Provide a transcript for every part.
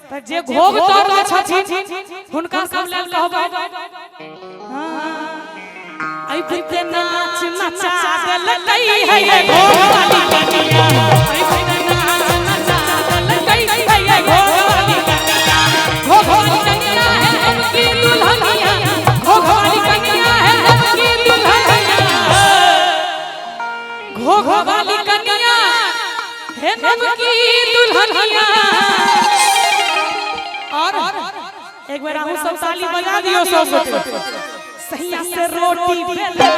त जे घोग तोड़ छथिन हुनका सब लेल कहबै आई बिते नाच नचा देलकै है घोग वाली कनिया आई बिते नाच नचा देलकै है घोग वाली कनिया घोग वाली कनिया है हमकी दुल्हनिया घोग वाली कनिया है हमकी दुल्हनिया घोग वाली कनिया है हमकी दुल्हनिया और एक बार हम सब ताली बजा दियो सब सैया से रोटी बेला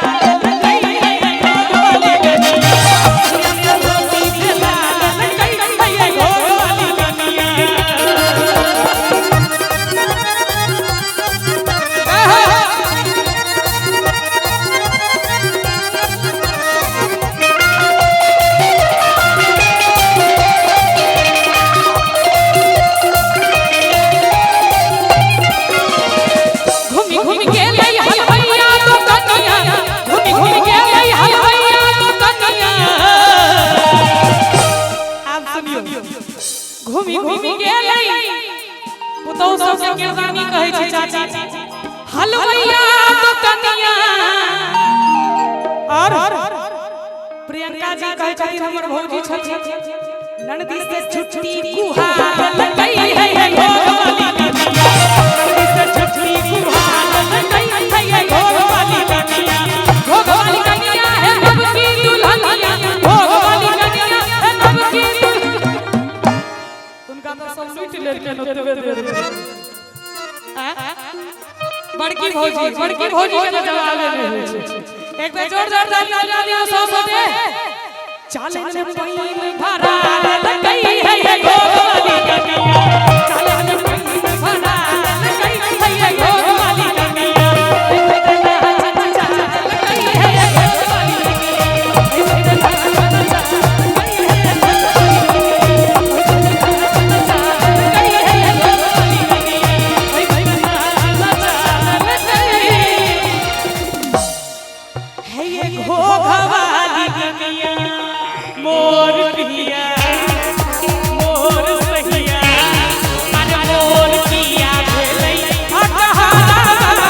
घूमी घूमी गेलै पुतौ सब के कीर्तनी कहै छै चाची हलवैया तो कनिया और प्रियंका जी कहै छथिन हमर भौजी छथिन ननदी से छुट्टी कुहार लगै है घोग वाली कनिया ननदी से छुट्टी कुहार लगै है घोग वाली कनिया घोग वाली कनिया है हमकी दुल्हनिया घोग वाली कनिया है हमकी लूट लेके नतवे दे बड़की भौजी के जवाब नहीं एक बार जोरदार ताली बजा दियो सब बटे चाले में पानी भरा लगई है घोग वाली कनिया चाले में पानी भरा लगई है घोग वाली कनिया मोर पिया मोर सहिया अरे मोर पिया भेलै हटहा हमरा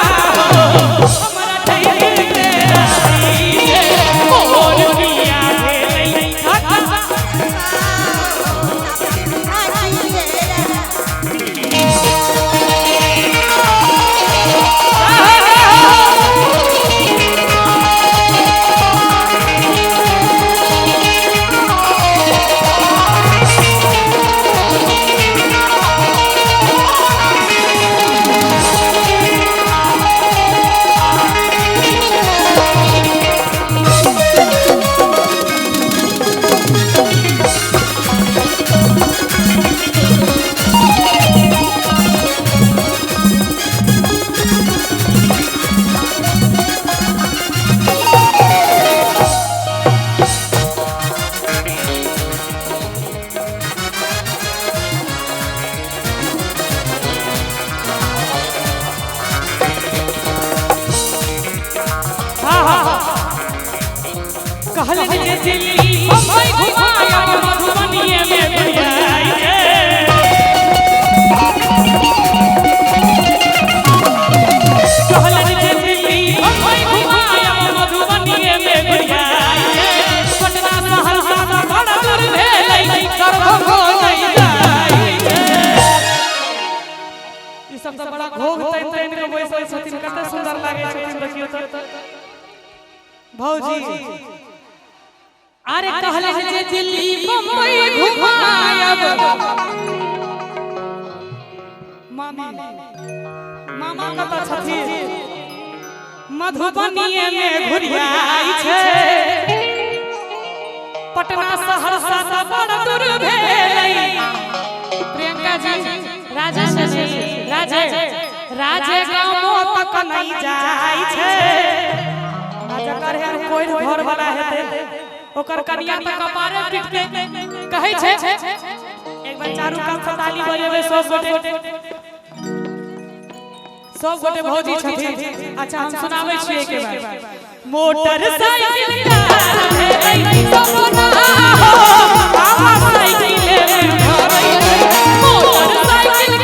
ठहर तेरा मोर पिया भेलै हटहा कहले जे दिल्ली बम्बई घुमाया मधुबनी में बुझाई कहले जे दिल्ली बम्बई घुमाया मधुबनी में बुझाई पटना सहरसा बड़ा दूर भेलै करभो नहीं जाई ई सब तो बड़ा घोग तैन के बैसल छथिन कते सुंदर लागे छथिन देखियो त भौजी अरे कहले जे दिल्ली बम्बई घुमायब मामा कत छथिन मधुबनी में घुरियाई छै पटना सहरसा बड़ दूर भेलै प्रियंका जी राजा से राजे गांव तक नहीं जाई छै राजा करे कोई घर वाला हेते ओकर कनिया त कपारे पीट के कहै छै एक बार चारू कान से ताली बजेबे सब गोटे भौजी छथिन अच्छा हम सुनाबै छी एक बार मोटरसाइकिल का है सपना हो साइकिल में मोटरसाइकिल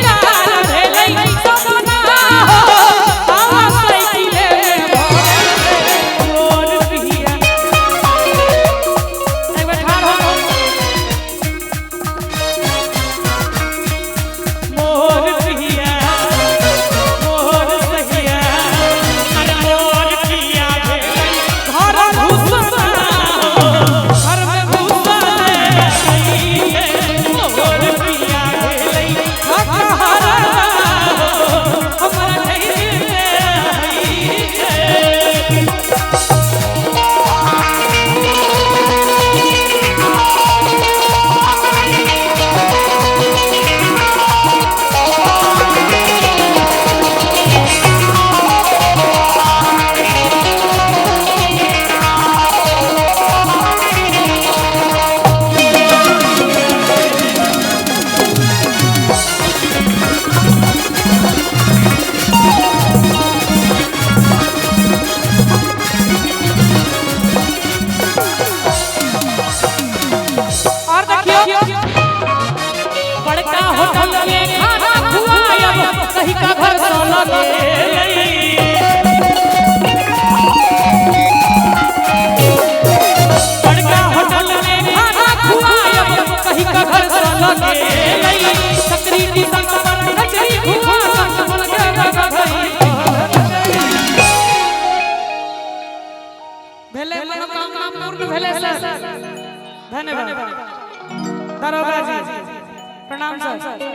होटल में खाना खुआयब कहीं का घर सोलो बड़का होटल में खाना खुआयब कहीं का घर सोलो सकरी की संग पर कचरी खुआ संग मन भेले मनोकामना पूर्ण भेले सर धन्यवाद दरोगा जी प्रणाम सर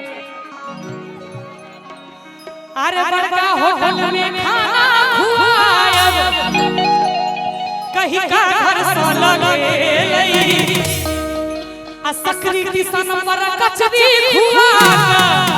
अरे बड़का होटल में खाना खुआयब कहीं का घर सोलो आ सकरी की सन पर कचरी खुआ